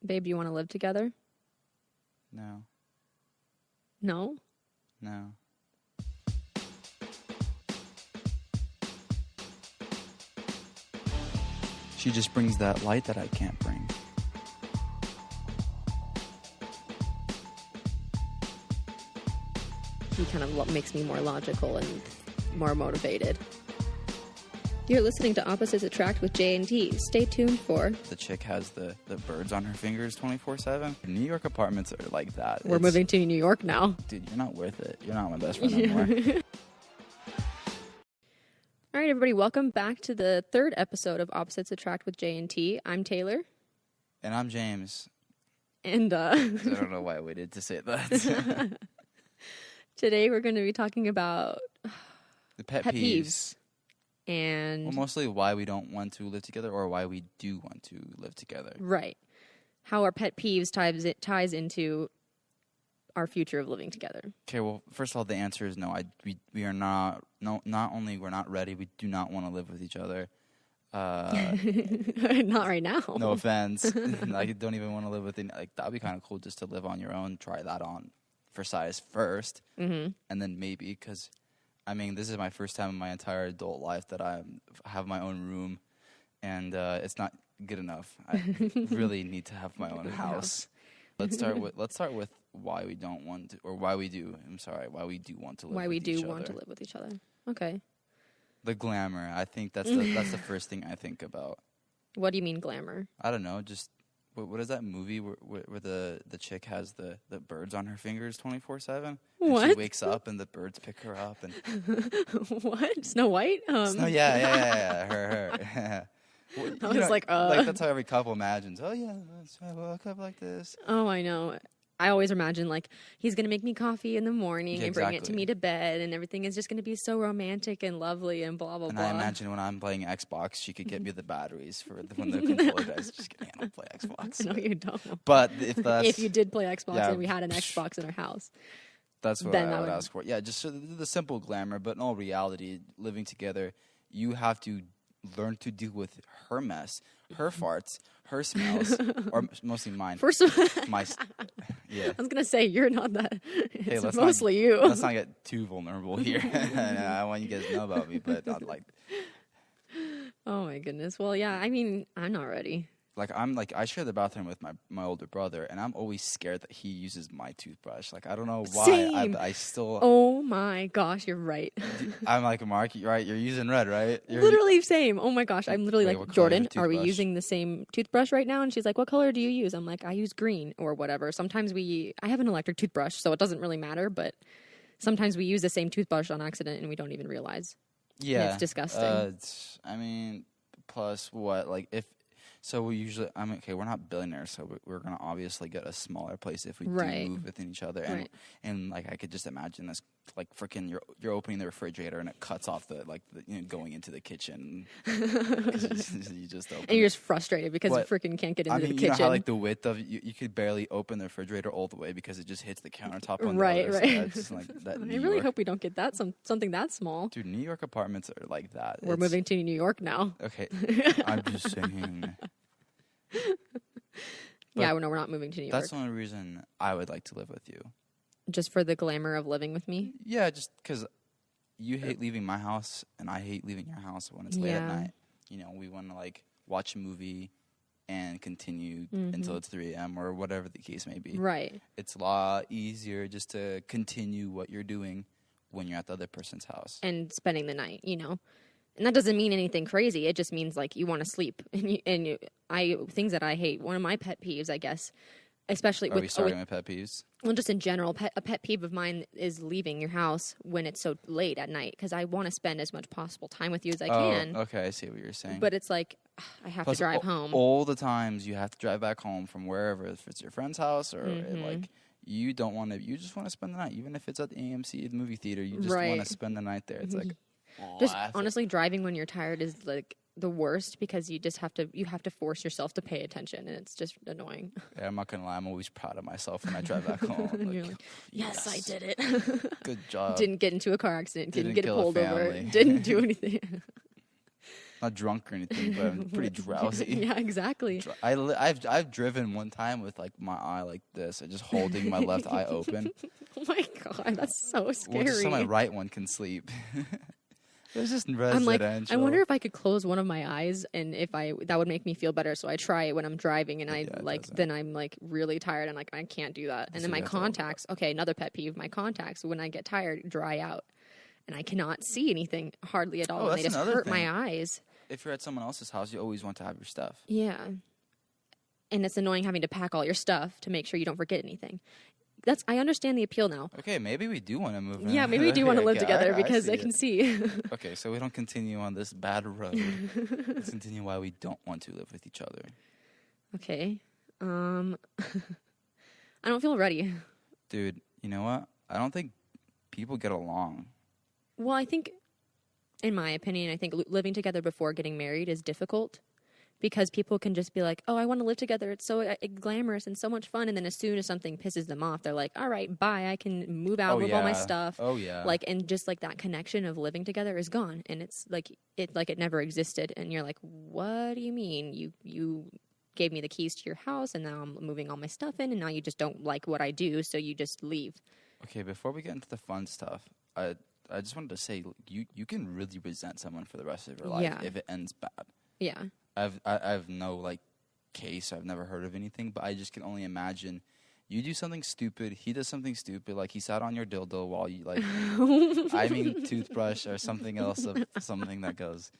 Babe, do you want to live together? No. No? No. She just brings that light that I can't bring. He kind of makes me more logical and more motivated. You're listening to Opposites Attract with J&T. Stay tuned for... The chick has the birds on her fingers 24/7. New York apartments are like that. We're moving to New York now. Dude, you're not worth it. You're not my best friend anymore. All right, everybody, welcome back to the third episode of Opposites Attract with J&T. I'm Taylor. And I'm James. And I don't know why I waited to say that. today we're going to be talking about The pet peeves. And well, mostly why we don't want to live together or why we do want to live together. Right. How our pet peeves ties into our future of living together. Okay, well, first of all, the answer is no. We are not. No, not only we're not ready. We do not want to live with each other. Not right now. No offense. I don't even want to live with. That'd be kind of cool just to live on your own. Try that on for size first, and then maybe because, I mean, this is my first time in my entire adult life that I have my own room, and it's not good enough. I really need to have my own house. Let's start with why we don't want to, or why we do. I'm sorry, why we do want to live. Why with we each do other. want to live with each other. Okay. The glamour. I think that's the first thing I think about. What do you mean glamour? I don't know. Just what is that movie where the chick has the birds on her fingers 24/7? What? She wakes up and the birds pick her up and. What? Snow White? Yeah. Her. Well, I was like that's how every couple imagines. Oh yeah, I woke up like this. Oh, I know. I always imagine like he's gonna make me coffee in the morning Yeah, and bring it to exactly. me to bed, and everything is just gonna be so romantic and lovely and blah blah And blah. I imagine when I'm playing Xbox, she could get me the batteries for when the controller dies. Just kidding, I don't play Xbox. No, you don't. But if you did play Xbox yeah, and we had an Xbox in our house, that's what then I would ask for. Yeah, just the simple glamour, but in all reality, living together, you have to learn to deal with her mess, her farts, her smells, or mostly mine. First of all, Yeah. I was gonna say you're not that. It's let's mostly you. Let's not get too vulnerable here. I want you guys to know about me, but not like. Oh my goodness. Well, yeah. I mean, I'm not ready. I share the bathroom with my older brother, and I'm always scared that he uses my toothbrush. Like, I don't know why. Same. I still. Oh my gosh, you're right. I'm like, Mark, right? You're using red, right? Literally same. Oh my gosh, I'm literally Wait, like, what color is Jordan, your are we toothbrush? using the same toothbrush right now? And she's like, what color do you use? I'm like, I use green or whatever. Sometimes I have an electric toothbrush, so it doesn't really matter, but sometimes we use the same toothbrush on accident and we don't even realize. Yeah, it's disgusting. I mean, plus what? Like so we usually. I mean, okay, we're not billionaires, so we're gonna obviously get a smaller place if we Right. do move within each other. And Right. and like I could just imagine this, like freaking you're opening the refrigerator and it cuts off the going into the kitchen. 'Cause you just open. And you're just frustrated because What? you freaking can't get into I mean, the you kitchen. know how like the width of you could barely open the refrigerator all the way because it just hits the countertop on Right, the other right. side. It's like that. I New really York. hope we don't get that something that small. Dude, New York apartments are like that. We're moving to New York now. Okay, I'm just saying. Yeah, no, we're not moving to New York. That's the only reason I would like to live with you. Just for the glamour of living with me. Yeah, just because you hate leaving my house and I hate leaving your house when it's late at Yeah. night. You know, we want to like watch a movie and continue until it's 3 a.m. or whatever the case may be. Right. It's a lot easier just to continue what you're doing when you're at the other person's house. And spending the night, And that doesn't mean anything crazy. It just means like you want to sleep. Things that I hate. One of my pet peeves, I guess, especially Are we starting with pet peeves? well, just in general, a pet peeve of mine is leaving your house when it's so late at night because I want to spend as much possible time with you as I can. Okay, I see what you're saying. But it's like I have Plus, to drive home. all the times you have to drive back home from wherever, if it's your friend's house or like you don't want to. You just want to spend the night, even if it's at the AMC the movie theater. You just want Right. to spend the night there. It's like Just that's honestly, driving when you're tired is like the worst because you have to force yourself to pay attention, and it's just annoying. Yeah, I'm not gonna lie. I'm always proud of myself when I drive back home. And you're like, yes, I did it. Good job. Didn't get into a car accident. Didn't get kill a pulled over. family. Didn't do anything. Not drunk or anything, but I'm pretty drowsy. Yeah, exactly. I've driven one time with like my eye like this, and just holding my left eye open. Oh my god, that's so scary. Well, just so my right one can sleep. It's just residential. I'm like, I wonder if I could close one of my eyes, and that would make me feel better. So I try it when I'm driving, and then I'm like really tired, and like I can't do that. And then my contacts. Okay, another pet peeve. My contacts, when I get tired, dry out, and I cannot see anything hardly at all. Oh, and they that's just another hurt thing. my eyes. If you're at someone else's house, you always want to have your stuff. Yeah, and it's annoying having to pack all your stuff to make sure you don't forget anything. I understand the appeal now. Okay, maybe we do want to move in. Yeah, maybe we do want to live together because I can see. Okay, so we don't continue on this bad road. Let's continue why we don't want to live with each other. Okay. I don't feel ready. Dude, you know what? I don't think people get along. Well, I think, in my opinion, I think living together before getting married is difficult. Because people can just be like, oh, I want to live together. It's so glamorous and so much fun. And then as soon as something pisses them off, they're like, all right, bye. I can move out, move all my stuff. Oh, yeah. Like, and just like that connection of living together is gone. And it's like it never existed. And you're like, what do you mean? You gave me the keys to your house and now I'm moving all my stuff in and now you just don't like what I do. So you just leave. Okay, before we get into the fun stuff, I just wanted to say you can really resent someone for the rest of your life if it ends bad. Yeah. I've no like case. I've never heard of anything, but I just can only imagine you do something stupid. He does something stupid, like he sat on your dildo while you like, I mean, toothbrush or something else of something that goes.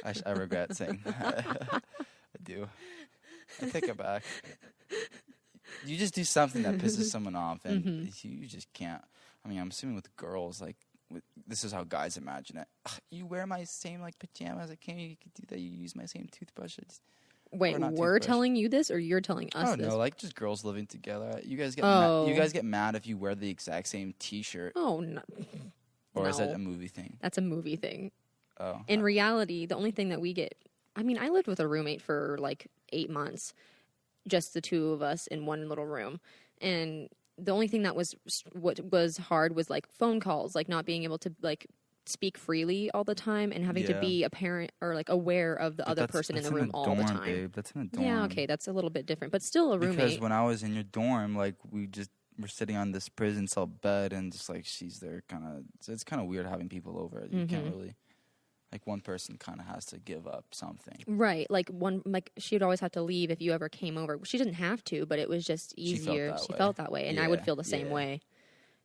I regret saying that. I do. I take it back. You just do something that pisses someone off, and you just can't. I mean, I'm assuming with girls, like. This is how guys imagine it. You wear my same like pajamas. I can't. You could do that. You use my same toothbrush. Wait, we're telling you this, or you're telling us this? No, like just girls living together. You guys get mad if you wear the exact same T-shirt. Oh no. Or is that a movie thing? That's a movie thing. Oh. In reality, the only thing that we get. I mean, I lived with a roommate for like 8 months, just the two of us in one little room, and. The only thing that was hard was like phone calls, like not being able to like speak freely all the time and having to be apparent or like aware of the other person in the room all the time. Babe. That's in a dorm. Yeah, okay, that's a little bit different, but still a roommate. Because when I was in your dorm, like we're sitting on this prison cell bed and just like she's there, it's kind of weird having people over. You can't really. Like one person kind of has to give up something, right? Like she'd always have to leave if you ever came over. She didn't have to, but it was just easier. She felt that way, and I would feel the same way.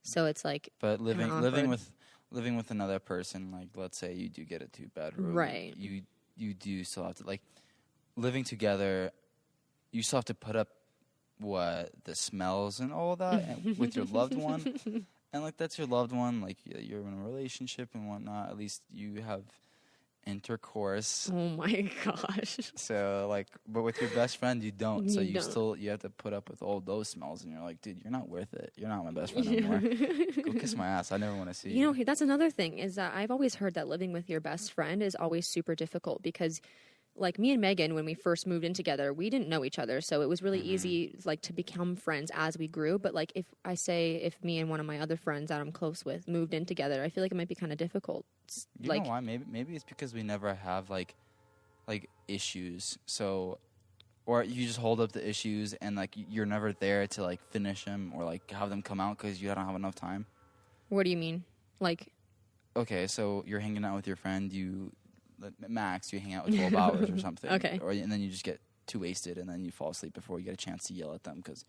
So it's like, but living with another person, like let's say you do get a 2-bedroom, right? You do still have to like living together. You still have to put up the smells and all that and with your loved one, and like that's your loved one. Like you're in a relationship and whatnot. At least you have. Intercourse. Oh my gosh. So like, but with your best friend, you don't. So you have to put up with all those smells, and you're like, dude, you're not worth it. You're not my best friend anymore. Go kiss my ass. I never want to see you. You know, that's another thing is that I've always heard that living with your best friend is always super difficult because. Like me and Megan, when we first moved in together, we didn't know each other, so it was really easy, like to become friends as we grew. But like if me and one of my other friends that I'm close with moved in together, I feel like it might be kind of difficult. You know why? Maybe it's because we never have like issues. So, or you just hold up the issues and like you're never there to like finish them or like have them come out because you don't have enough time. What do you mean? Like, okay, so you're hanging out with your friend, max, you hang out with 12 hours or something. Okay. And then you just get too wasted and then you fall asleep before you get a chance to yell at them because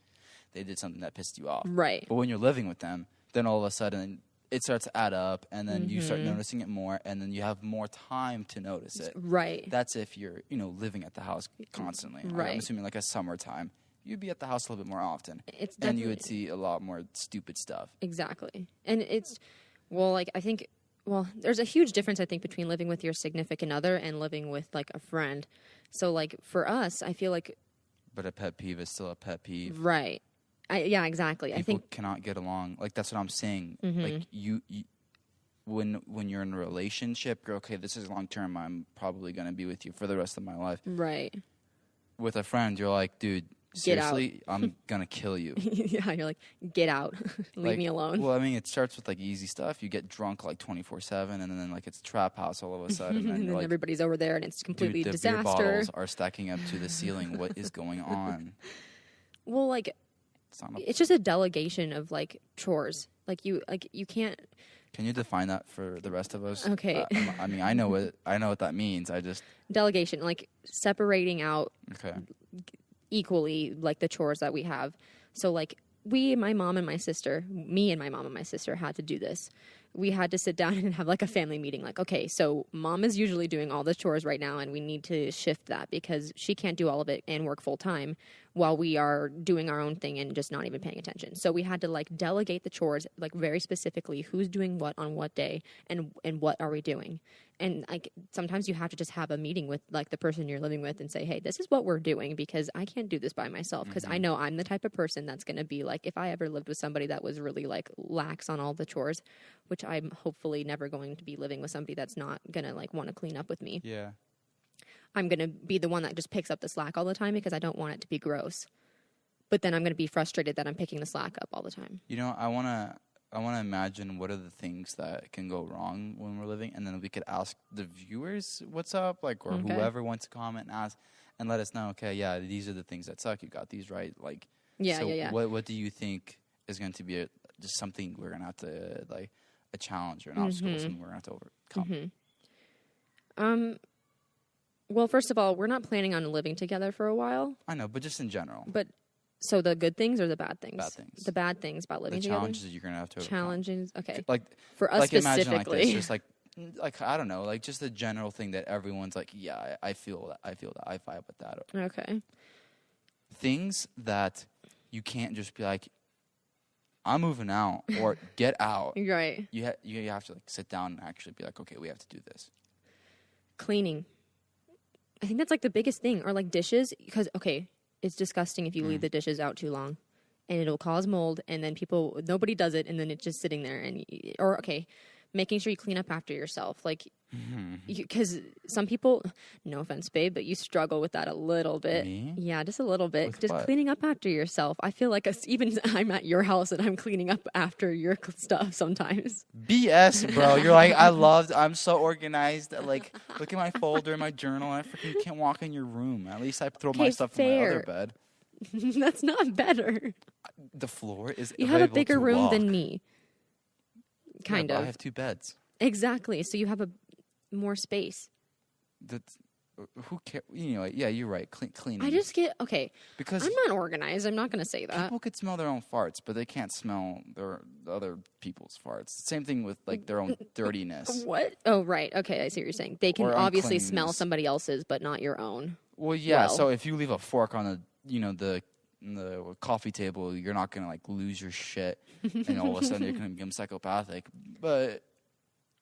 they did something that pissed you off. Right. But when you're living with them, then all of a sudden it starts to add up and then you start noticing it more and then you have more time to notice it. Right. That's if you're, living at the house constantly. Right. I'm assuming like a summertime. You'd be at the house a little bit more often. And you would see a lot more stupid stuff. Exactly. And there's a huge difference, I think, between living with your significant other and living with, like, a friend. So, like, for us, I feel like... But a pet peeve is still a pet peeve. Right. Yeah, exactly. People I think cannot get along. Like, that's what I'm saying. Like, you when you're in a relationship, you're, okay, this is long-term. I'm probably going to be with you for the rest of my life. Right. With a friend, you're like, dude, get out. Seriously, I'm gonna kill you. Yeah, you're like, get out. Leave Like, me alone. Well, I mean, it starts with like easy stuff. You get drunk like 24/7, and then like it's trap house all of a sudden, and And you're then like, everybody's over there and it's completely dude, the beer disaster. bottles are stacking up to the ceiling. What is going on? Well, like, it's just a delegation of like chores. Like you can't. Can you define that for the rest of us? Okay. I mean, I know what that means. I just Delegation, like separating out okay. equally like the chores that we have. So like me and my mom and my sister had to do this. We had to sit down and have like a family meeting. Like, okay, so mom is usually doing all the chores right now and we need to shift that because she can't do all of it and work full time while we are doing our own thing and just not even paying attention. So we had to like delegate the chores like very specifically who's doing what on what day and what are we doing. And like sometimes you have to just have a meeting with like the person you're living with and say, hey, this is what we're doing because I can't do this by myself because I know I'm the type of person that's going to be like, if I ever lived with somebody that was really like lax on all the chores, which I'm hopefully never going to be living with somebody that's not going to like want to clean up with me. Yeah. I'm going to be the one that just picks up the slack all the time because I don't want it to be gross. But then I'm going to be frustrated that I'm picking the slack up all the time. You know, I want to imagine what are the things that can go wrong when we're living, and then we could ask the viewers what's up, like, or whoever wants to comment and ask, and let us know. Okay, yeah, these are the things that suck. You got these right, like. Yeah. What do you think is going to be just something we're gonna have to like a challenge or an obstacle, something we're gonna have to overcome? Well, first of all, we're not planning on living together for a while. I know, but just in general. But so the good things or the bad things? Bad things. The bad things about living together. The challenges you're gonna have to overcome. Challenges. Okay. Like for us like specifically, imagine like this, just like I don't know, like just the general thing that everyone's like, yeah, I feel that, I vibe with that. Okay. Things that you can't just be like, I'm moving out or get out. Right. You have to like sit down and actually be like, okay, we have to do this. Cleaning. I think that's like the biggest thing. Or like dishes, because okay, it's disgusting if you leave the dishes out too long, and it'll cause mold, and then nobody does it, and then it's just sitting there. Or okay, making sure you clean up after yourself, like because some people, no offense, babe, but you struggle with that a little bit. Me? Yeah, just a little bit. With just what? cleaning up after yourself. I feel like even I'm at your house and I'm cleaning up after your stuff sometimes. BS, bro. You're like, I'm so organized. Like, look at my folder, my journal. I freaking can't walk in your room. At least I throw my stuff in my other bed. That's not better. The floor is You have a available bigger to room walk. than me. Kind Yeah, but of. I have 2 beds. Exactly. So you have more space. That's who cares? You know, yeah, you're right. Cleaning. I just get because I'm not organized. I'm not going to say that. people could smell their own farts, but they can't smell the other people's farts. Same thing with like their own dirtiness. What? Oh, right. Okay, I see what you're saying. They can Or obviously smell uncleanness. somebody else's, but not your own. Well, yeah. Well. So if you leave a fork on the coffee table, you're not gonna like lose your shit, and all of a sudden you're gonna become psychopathic. But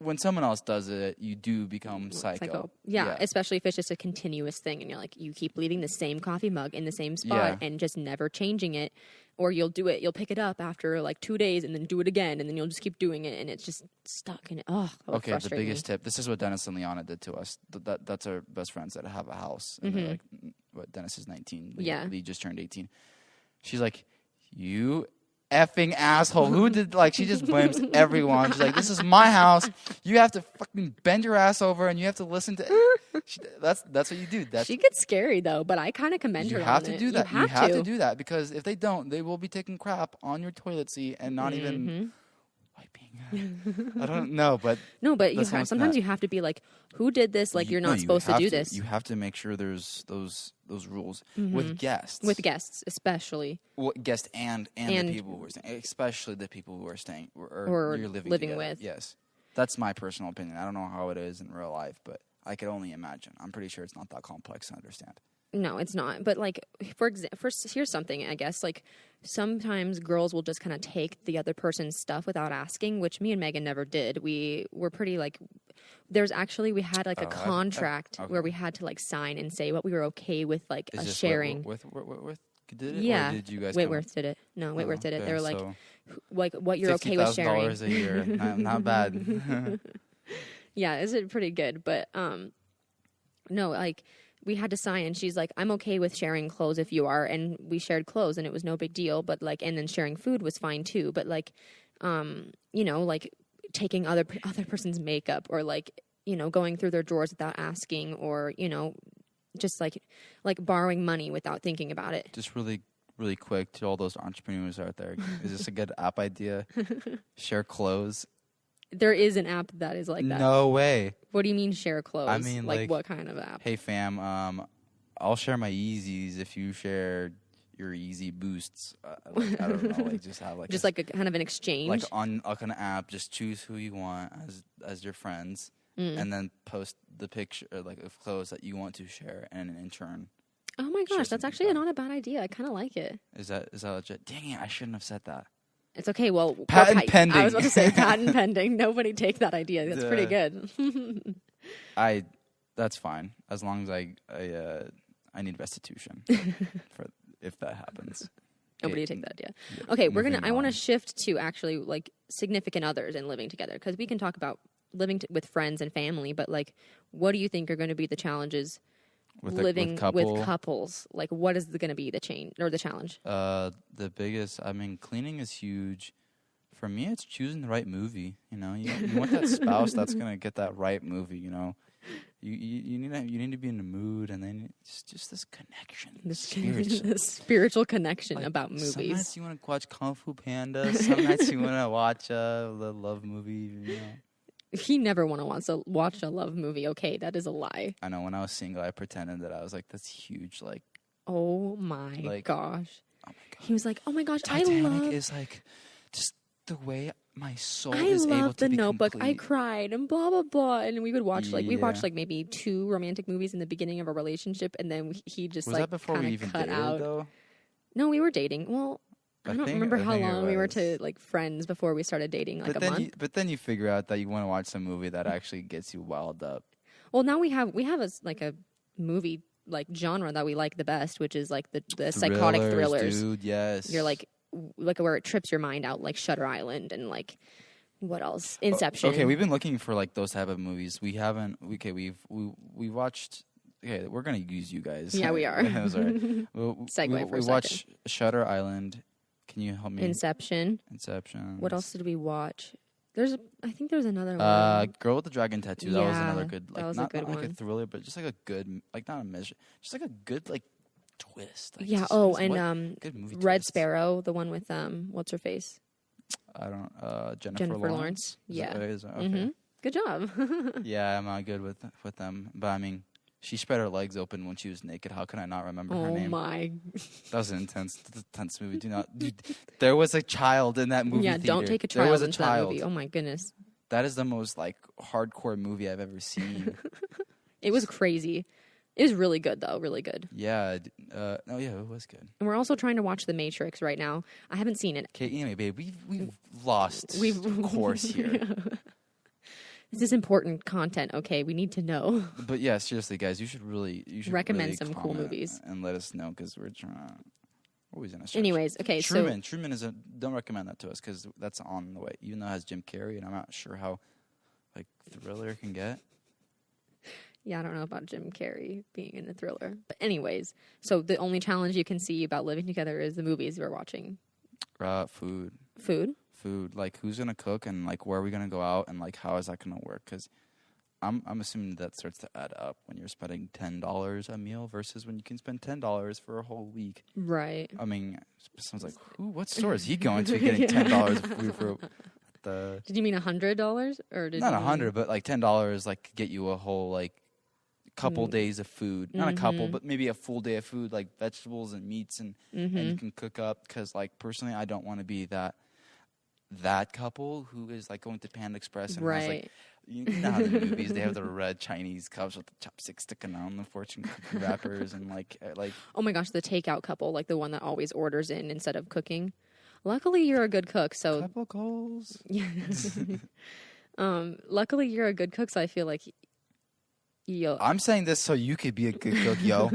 when someone else does it, you do become psycho. Yeah, especially if it's just a continuous thing, and you're like, you keep leaving the same coffee mug in the same spot and just never changing it, or you'll pick it up after like 2 days and then do it again, and then you'll just keep doing it, and it's just stuck. And Okay, the biggest tip. This is what Dennis and Liana did to us. That's our best friends that have a house. And they're like, what? Dennis is 19. Lee just turned 18. She's like, you effing asshole. Who did, like, she just blames everyone. She's like, this is my house. You have to fucking bend your ass over and you have to listen to that's what you do. She gets scary though, but I kind of commend her on it. You have to do that. You have to do that because if they don't, they will be taking crap on your toilet seat and not even wiping. I don't know, but no, but sometimes you have to be like, who did this? Like, you're not supposed to do this. You have to make sure there's those rules with guests. With guests, especially. Well, guests and the people who are staying, especially the people who are staying or you're living together. with. Yes, that's my personal opinion. I don't know how it is in real life, but I could only imagine. I'm pretty sure it's not that complex to understand. No, it's not. But like, here's something, I guess. Like, sometimes girls will just kind of take the other person's stuff without asking, which me and Megan never did. We were pretty like, we had like a contract where we had to like sign and say what we were okay with, like a sharing. With did it? Yeah. Or did you guys? Whitworth did it. No, Whitworth did it. They were like what you're okay with sharing. $50,000 a year, not bad. Yeah, is it pretty good? But no, like. we had to sign, and she's like, I'm okay with sharing clothes if you are, and we shared clothes and it was no big deal, but like, and then sharing food was fine too, but like, you know, like taking other person's makeup, or like, you know, going through their drawers without asking, or, you know, just like borrowing money without thinking about it. Just really quick to all those entrepreneurs out there. Is this a good app idea? Share clothes. There is an app that is like that. No way. What do you mean share clothes? I mean, like what kind of app? Hey fam, I'll share my Yeezys if you share your Yeezy Boosts. Like, I don't know, like just have like like a kind of an exchange. Like on like an app, just choose who you want as your friends, and then post the picture like of clothes that you want to share, and in turn. Oh my gosh, that's actually not a bad idea. I kind of like it. Is that legit? Dang it, I shouldn't have said that. It's okay. Well, patent pending. I was about to say patent pending. Nobody take that idea. That's pretty good. That's fine as long as I need restitution for if that happens. Nobody take that idea. Okay, I want to shift to actually like significant others and living together, because we can talk about living with friends and family, but like, what do you think are going to be the challenges living with couples? Like, what is going to be the change or the challenge? The biggest, I mean, cleaning is huge. For me, it's choosing the right movie. You know, you want that spouse that's gonna get that right movie. You know, you need to be in the mood, and then it's just this connection, the spiritual connection like, about movies. Some nights you want to watch Kung Fu Panda. Some nights you want to watch a love movie. You know. He never want to watch a love movie. Okay, that is a lie. I know. When I was single, I pretended that I was like, that's huge. Like, oh my gosh. Oh my god. He was like, oh my gosh, Titanic is like just the way my soul is able to be complete. I love The Notebook. I cried and blah blah blah. And we would watch we watched like maybe 2 romantic movies in the beginning of a relationship, and then he just was that before we even cut dated, out. Though? No, we were dating. Well, I don't remember how long we were like friends before we started dating, like a month. But then you figure out that you want to watch some movie that actually gets you wild up. Well, now we have a movie like genre that we like the best, which is like the psychotic thrillers. Dude, yes. You're like where it trips your mind out, like Shutter Island, and like what else? Inception. Okay, we've been looking for like those type of movies. We haven't. Okay, we watched. Okay, we're gonna use you guys. Yeah, we are. Segue for a second. We watched Shutter Island. Can you help me? Inception. What else did we watch? I think there's another one. Girl with the Dragon Tattoo. That was another good. Like, that was not a good like one. a thriller, but just like a good, like not a measure, just like a good like twist. Like, yeah. good movie Red twist. Sparrow, the one with what's her face? I don't. Jennifer Lawrence. Yeah. Okay. Mm-hmm. Good job. Yeah, I'm not good with them, but I mean, she spread her legs open when she was naked. How can I not remember her name? Oh my! That was an intense movie. Dude, there was a child in that movie. Yeah, theater. don't take a child into that movie. Oh my goodness! That is the most like hardcore movie I've ever seen. It was crazy. It was really good though, really good. Yeah. It was good. And we're also trying to watch The Matrix right now. I haven't seen it. Okay, anyway, babe, we've lost course here. This is important content. Okay, we need to know. But yeah, seriously, guys, you should recommend really some cool movies and let us know, because we're always in a search. Anyways, okay, Truman is don't recommend that to us, because that's on the way. Even though it has Jim Carrey, and I'm not sure how like thriller can get. Yeah, I don't know about Jim Carrey being in a thriller. But anyways, so the only challenge you can see about living together is the movies we're watching. Food. Food, like who's gonna cook, and like where are we gonna go out, and like how is that gonna work? Because I'm assuming that starts to add up when you're spending $10 a meal versus when you can spend $10 for a whole week. Right. I mean, someone's like, what store is he going to getting $10 of food for? Did you mean $100 or did not you 100, but like $10 like could get you a whole like couple days of food. Not a couple, but maybe a full day of food, like vegetables and meats, and you can cook up. Because like personally, I don't want to be that couple who is like going to Panda Express and has like, you know how the movies, they have the red Chinese cups with the chopsticks sticking on the fortune cookie wrappers, and like oh my gosh, the takeout couple, like the one that always orders in instead of cooking. Luckily you're a good cook, so couple goals. Luckily you're a good cook, so I feel like I'm saying this so you could be a good cook, yo.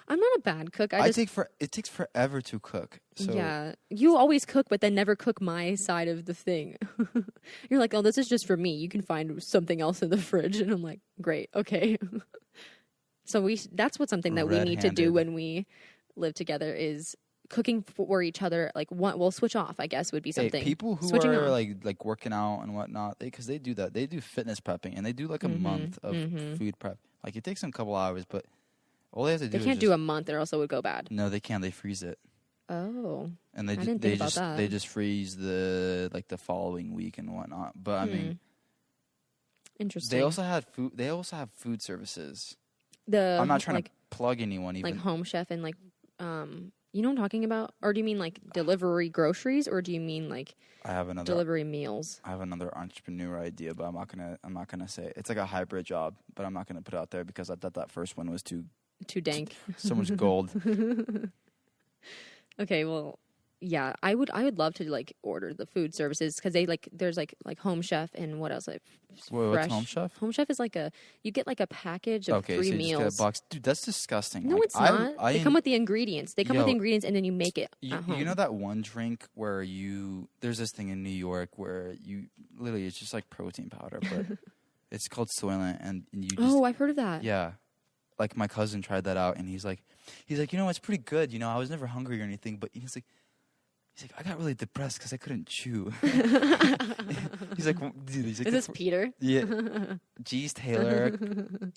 I'm not a bad cook. It takes forever to cook. So. Yeah, you always cook, but then never cook my side of the thing. You're like, oh, this is just for me. You can find something else in the fridge, and I'm like, great, okay. So that's what's something that we need to do Red-handed. when we live together is cooking for each other. Like we'll switch off, I guess would be Hey, something. people who Switching are off. like working out and whatnot, because they do that. They do fitness prepping and they do like a month of food prep. Like it takes them a couple hours, but all they have to do They is can't just, do a month or else it would go bad. no, they can't. They freeze it. Oh. And they I didn't they think about just that. they just freeze the following week and whatnot. But I mean, Interesting. they also had food. They also have food services. the I'm not trying like, to plug anyone. Even like Home Chef and like you know what I'm talking about? Or do you mean like delivery groceries or do you mean like I have another delivery meals? I have another entrepreneur idea, but I'm not gonna say it. It's like a hybrid job, but I'm not gonna put it out there because I thought that first one was too Dank. so much gold. Okay, well, yeah, I would love to like order the food services because they like there's like Home Chef and what else like What's Home Chef? Home Chef is like you get like a package of Okay, free so you meals. just get a box. Dude, that's disgusting. No, Like, it's not. They come with the ingredients. They come with the Yo, ingredients and then you make it You, at home. you know that one drink where there's this thing in New York where you literally it's just like protein powder, but it's called Soylent, and you just Oh, I've heard of that. yeah, like my cousin tried that out, and he's like, it's pretty good. I was never hungry or anything, but he's like, I got really depressed because I couldn't chew. He's like, dude, Is this Peter? yeah, geez, Taylor,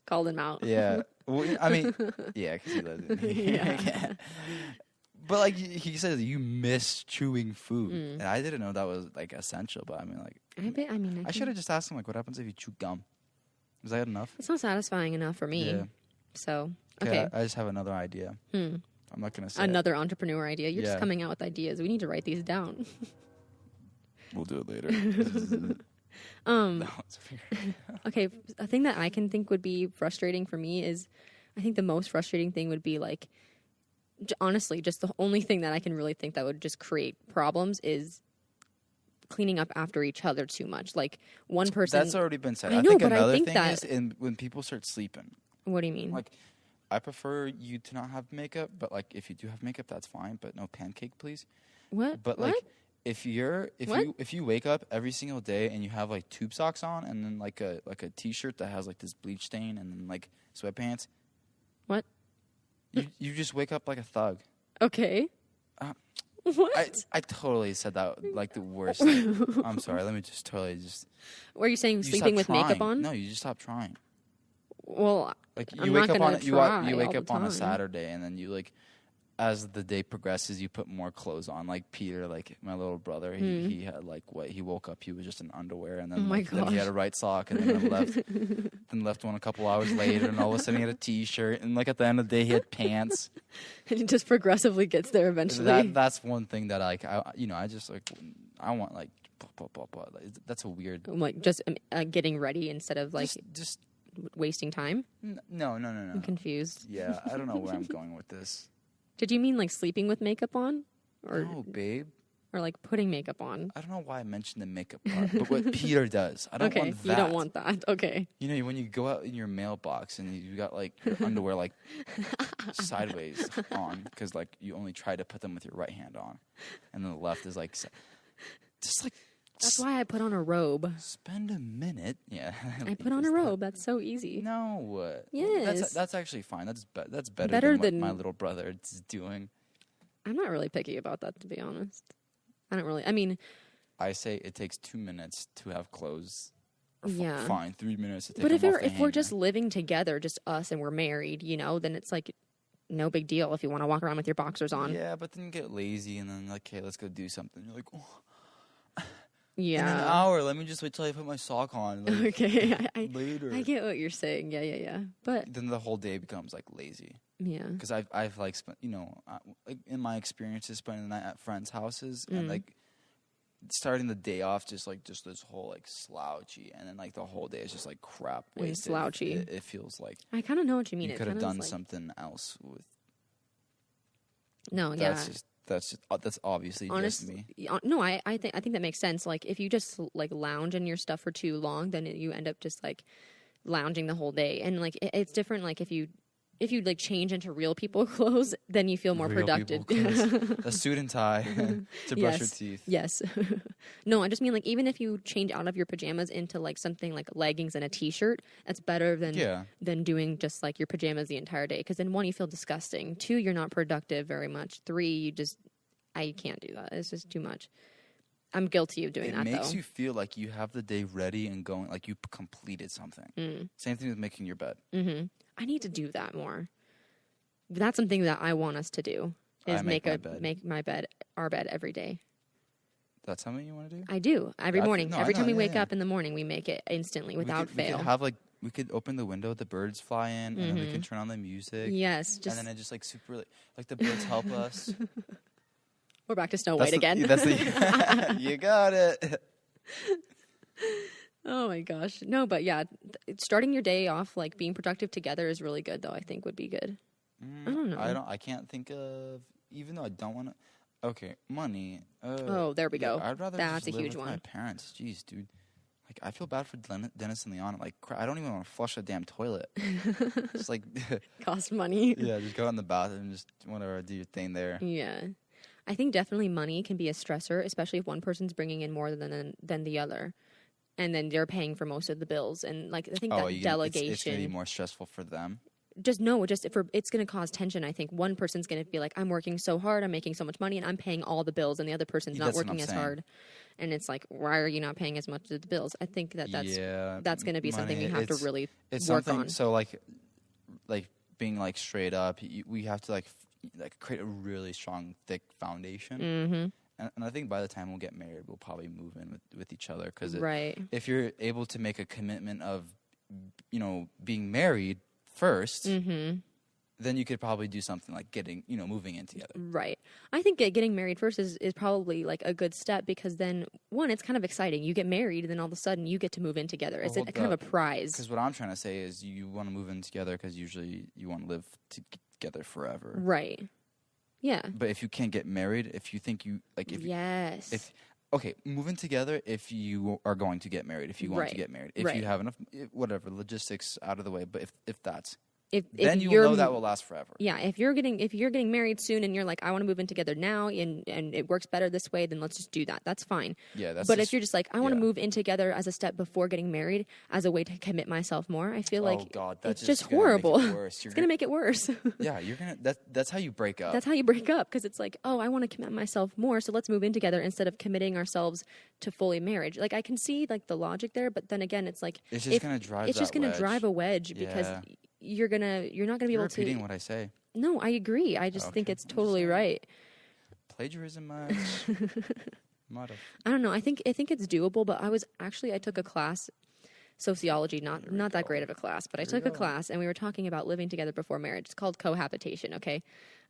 Called him out. yeah. Well, I mean, yeah, because he lives in here. Yeah. But like he says, you miss chewing food, and I didn't know that was like essential. But I mean, like, I should have just asked him like, what happens if you chew gum? Is that enough? It's not satisfying enough for me. Yeah. So okay. I just have another idea. I'm not gonna say Another entrepreneur idea. You're Yeah. just coming out with ideas. We need to write these down. We'll do it later. No, it's weird. Okay, a thing that I can think would be frustrating for me is, I think the most frustrating thing would be like, honestly, just the only thing that I can really think that would just create problems is cleaning up after each other too much. Like one person. That's already been said. I I know, think but I another think thing that- is when people start sleeping. What do you mean? Like, I prefer you to not have makeup, but like if you do have makeup, that's fine. But no pancake, please. What? But What? like, if you wake up every single day and you have like tube socks on and then like a t-shirt that has like this bleach stain and then like sweatpants, What? you just wake up like a thug. Okay. What? I totally said that like the worst. I'm sorry. Let me just totally just. Were you saying You sleeping with stop makeup trying. on? No, you just stop trying. Well, Like I'm you not wake up gonna on try you wake all up the on a time. Saturday and then you like, as the day progresses, you put more clothes on. Like Peter, like my little brother, he had like he woke up, he was just in underwear, and then, Oh my then he had gosh. a right sock, and then left one a couple hours later, and all of a sudden he had a t-shirt, and like at the end of the day he had pants. and it just progressively gets there eventually. That's one thing that like I just like I want like like, that's a weird. Like just getting ready instead of like just wasting time. no. I'm confused. Yeah, I don't know where I'm going with this. Did you mean like sleeping with makeup on, or No, babe. or like putting makeup on? I don't know why I mentioned the makeup part, but what Peter does, I don't Okay, want that. you don't want that. Okay. You know, when you go out in your mailbox and you got like your underwear like sideways on, because like you only try to put them with your right hand on, and then the left is like just like. That's why I put on a robe. Spend a minute. Yeah. I put on a robe. That's so easy. No. Yes. That's actually fine. That's better, Better than what than- my little brother is doing. I'm not really picky about that, to be honest. I don't really. I mean, I say it takes 2 minutes to have clothes. Or Yeah. Fine, 3 minutes to take but them if off we're the if we're hanger. just living together, just us, and we're married, then it's like no big deal if you want to walk around with your boxers on. Yeah, but then you get lazy and then like, okay, let's go do something. You're like, oh, in an Yeah. hour. Let me just wait till I put my sock on. Like, Okay. later. I get what you're saying. Yeah. But Then the whole day becomes like lazy. yeah. Because I've like spent, like in my experiences spending the night at friends' houses and like starting the day off just this whole like slouchy, and then like the whole day is just like crap And wasted. slouchy. It feels like I kind of know what you mean. you It could have kinda done is like, something else with. No, yeah. That's obviously just me. No, I think that makes sense. Like if you just like lounge in your stuff for too long, then you end up just like lounging the whole day. And like it's different. Like if you if you like change into real people clothes, then you feel more Real productive. people clothes. A suit and tie to brush your Yes. teeth. Yes. No, I just mean like even if you change out of your pajamas into like something like leggings and a t-shirt, that's better than doing just like your pajamas the entire day. Because then one, you feel disgusting. Two, you're not productive very much. Three, I can't do that. It's just too much. I'm guilty of doing that though. It makes you feel like you have the day ready and going, like you completed something. Same thing with making your bed. Mm-hmm. I need to do that more. That's something that I want us to do. Is make our bed every day. That's something you want to do? I do every morning. Every time we wake up in the morning, we make it instantly without fail. We could open the window, the birds fly in, and then we can turn on the music. Yes, and then it just like super like the birds help us. We're back to Snow White again. You got it. Oh my gosh. No, but yeah, starting your day off like being productive together is really good though. I think would be good. I don't know. I can't think of, even though I don't want to. Okay, money. Oh, there we go. I'd rather That's just a live huge with one. my parents. Jeez, dude. Like, I feel bad for Dennis and Leon. Like, I don't even want to flush a damn toilet. It's like cost money. Yeah, just go in the bathroom and just whatever, do your thing there. Yeah. I think definitely money can be a stressor, especially if one person's bringing in more than the other. And then they're paying for most of the bills. And like I think that delegation. It's going to be more stressful for them. It's going to cause tension. I think one person's going to be like, I'm working so hard, I'm making so much money, and I'm paying all the bills, and the other person's not working as hard. And it's like, why are you not paying as much of the bills? I think that's going to be something we have to really work on. So like being like straight up, we have to like create a really strong, thick foundation. Mm-hmm. And I think by the time we'll get married, we'll probably move in with each other. Because if you're able to make a commitment of, being married first, then you could probably do something like moving in together. Right. I think getting married first is probably like a good step because then, one, it's kind of exciting. You get married and then all of a sudden you get to move in together. It's kind of a prize. Because what I'm trying to say is you want to move in together because usually you want to live together forever. Right. Yeah. But if you can't get married, if you think you like, move in together if you are going to get married. If you want to get married, if you have enough, whatever logistics out of the way. But if that's then you will know that will last forever. Yeah, if you're getting married soon and you're like, I want to move in together now and it works better this way, then let's just do that. That's fine. Yeah, but if you're just like, I want to move in together as a step before getting married as a way to commit myself more, I feel like it's just horrible. It's gonna make it worse. Yeah, that's how you break up. That's how you break up because it's like, oh, I want to commit myself more, so let's move in together instead of committing ourselves to fully marriage. Like I can see like the logic there, but then again, it's like it's just gonna drive a wedge because you're not gonna be able to. You're repeating what I say. No, I agree. I just think it's totally right. Plagiarism, I don't know. I think it's doable, but I took a class, sociology, not that great of a class, but I took a class and we were talking about living together before marriage. It's called cohabitation, okay?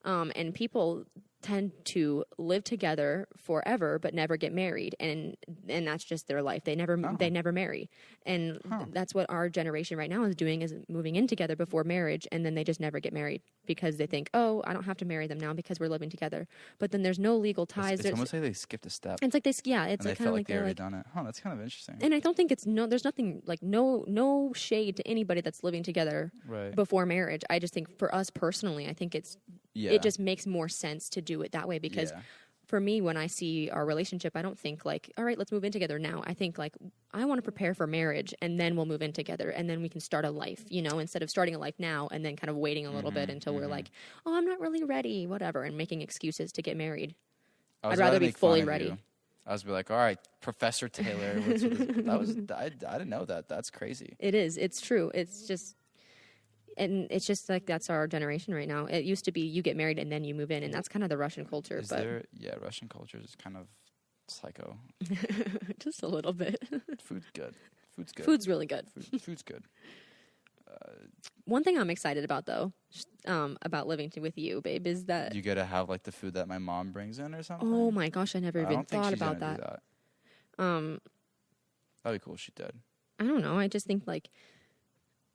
And people tend to live together forever but never get married, and that's just their life. They never marry, and that's what our generation right now is doing, is moving in together before marriage, and then they just never get married because they think, oh, I don't have to marry them now because we're living together. But then there's no legal ties. It's almost like they skipped a step. It's like it's like they feel like they already done it. That's kind of interesting. And I don't think there's nothing like no shade to anybody that's living together before marriage. I just think for us personally, I think it just makes more sense to do it that way because for me, when I see our relationship, I don't think like, all right, let's move in together now. I think like, I want to prepare for marriage and then we'll move in together and then we can start a life, instead of starting a life now and then kind of waiting a little bit until we're like, oh, I'm not really ready, whatever, and making excuses to get married. I'd rather be fully ready. I was like, all right, Professor Taylor. I didn't know that. That's crazy. It is. It's true. It's just... And it's just like that's our generation right now. It used to be you get married and then you move in, and that's kind of the Russian culture. Russian culture is kind of psycho. Just a little bit. Food's good. Food's really good. Food's good. One thing I'm excited about, though, about living with you, babe, is that... You get to have, like, the food that my mom brings in or something? Oh, my gosh, I never even thought about that. That'd be cool if she did. I don't know. I just think, like...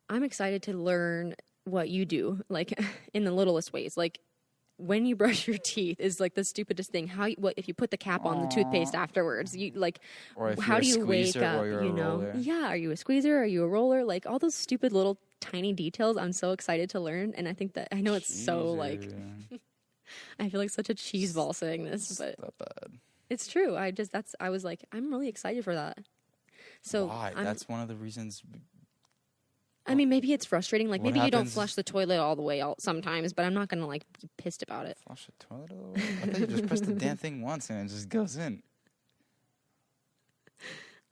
I'm excited to learn what you do, like in the littlest ways. Like when you brush your teeth is like the stupidest thing. What if you put the cap on the toothpaste afterwards? You like, Or if how you're do you a wake squeezer up? or you're a You know, roller. yeah. Are you a squeezer? Are you a roller? Like all those stupid little tiny details. I'm so excited to learn, and I think that I know it's so like. I feel like such a cheese ball saying this, but Not bad. it's true. I was like, I'm really excited for that. So Why? That's one of the reasons. I mean, maybe it's frustrating. Like, What maybe you don't happens- flush the toilet all the way out sometimes, but I'm not gonna like be pissed about it. Flush the toilet all the way? I thought you just press the damn thing once and it just goes in.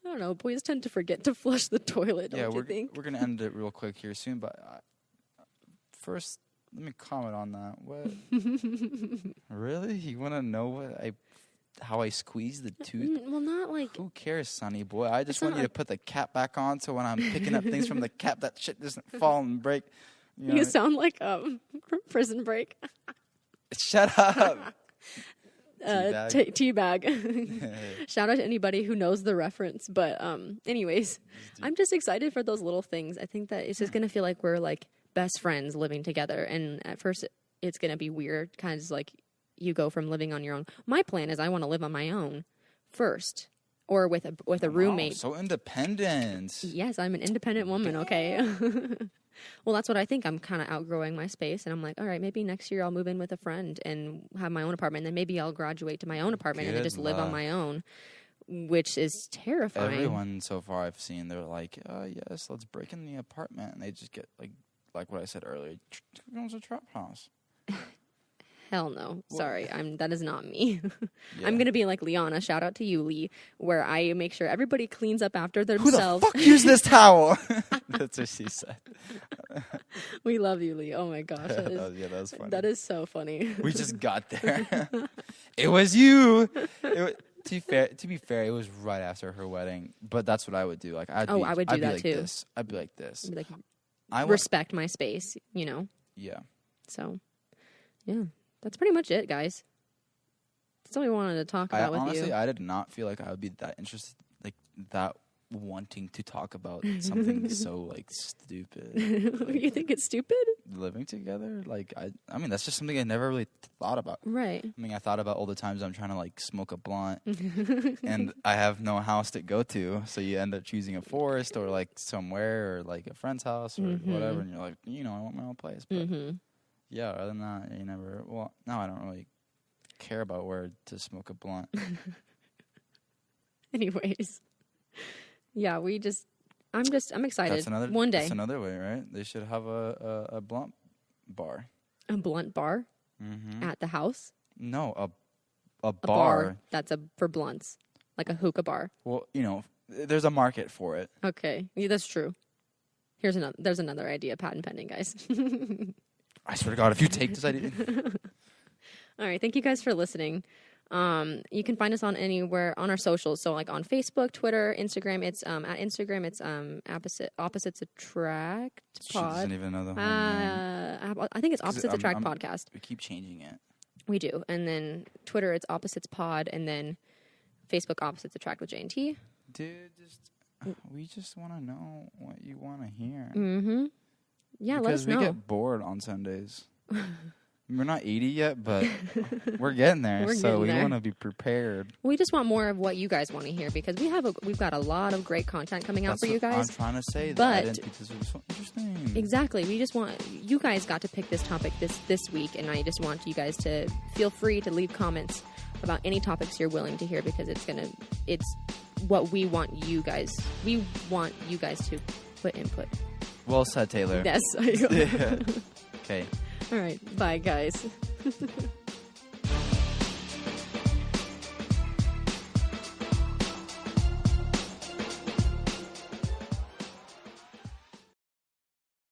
I don't know. Boys tend to forget to flush the toilet. Don't Yeah, you think? we're gonna end it real quick here soon, but first let me comment on that. What? Really? You want to know how I squeeze the tooth? Well, not like. Who cares, Sonny boy? I just It's want not you to put the cap back on so when I'm picking up things from the cap, that shit doesn't fall and break. You know? You sound like Prison Break. Shut up. Teabag. Teabag. Shout out to anybody who knows the reference. But anyways, I'm just excited for those little things. I think that it's just gonna feel like we're like best friends living together. And at first, it's gonna be weird, kind of like you go from living on your own. My plan is I want to live on my own first, or with a roommate. So independent. Yes, I'm an independent woman. Okay. Well, that's what I think. I'm kind of outgrowing my space, and I'm like, all right, maybe next year I'll move in with a friend and have my own apartment. And then maybe I'll graduate to my own apartment and then Good just live on luck. my own, which is terrifying. Everyone so far I've seen, they're like, yes, let's break in the apartment. And they just get, like what I said earlier, it's a trap house. Hell no. Sorry. That is not me. Yeah. I'm going to be like Liana. Shout out to you, Lee, where I make sure everybody cleans up after Who themselves. the fuck used this towel? That's what she said. We love you, Lee. Oh my gosh. That was funny. That is so funny. We just got there. It was you. To be fair, it was right after her wedding. But that's what I would do. Like I would do that like too. This. I'd be like this. I'd be like, I respect my space, you know? Yeah. So, yeah. That's pretty much it, guys. That's all we wanted to talk about with honestly, you. I did not feel like I would be that interested, like that wanting to talk about something so stupid. You think it's stupid? Living together, I mean, that's just something I never really thought about. Right. I mean, I thought about all the times I'm trying to smoke a blunt, and I have no house to go to, so you end up choosing a forest or somewhere or a friend's house or whatever, and you're like, I want my own place. But yeah, other than that, you never. Well, now I don't really care about where to smoke a blunt. Anyways, yeah, I'm excited. That's another. One day, That's another way, right? They should have a blunt bar. a blunt bar at the house. No, a A bar. that's for blunts, like a hookah bar. Well, there's a market for it. Okay, yeah, that's true. There's another idea, patent pending, guys. I swear to God, if you take this idea. All right, thank you guys for listening. You can find us on anywhere on our socials. So on Facebook, Twitter, Instagram. It's at Instagram. It's opposites attract She pod. doesn't even know the whole name. I think it's opposites attract I'm- podcast. We keep changing it. We do, and then Twitter it's opposites pod, and then Facebook opposites attract with J&T. Dude, we just want to know what you want to hear. Mm-hmm. Yeah, let because us we know. get bored on Sundays. We're not 80 yet, but we're getting there. We're so getting we there. want to be prepared. We just want more of what you guys want to hear because we've got a lot of great content coming out That's for you what guys. I'm trying to say that. I But- didn't think this was so interesting. Exactly. We just want you guys got to pick this topic this week, and I just want you guys to feel free to leave comments about any topics you're willing to hear because it's what we want you guys. We want you guys to put input. Well said, Taylor. Yes. Okay. All right. Bye, guys.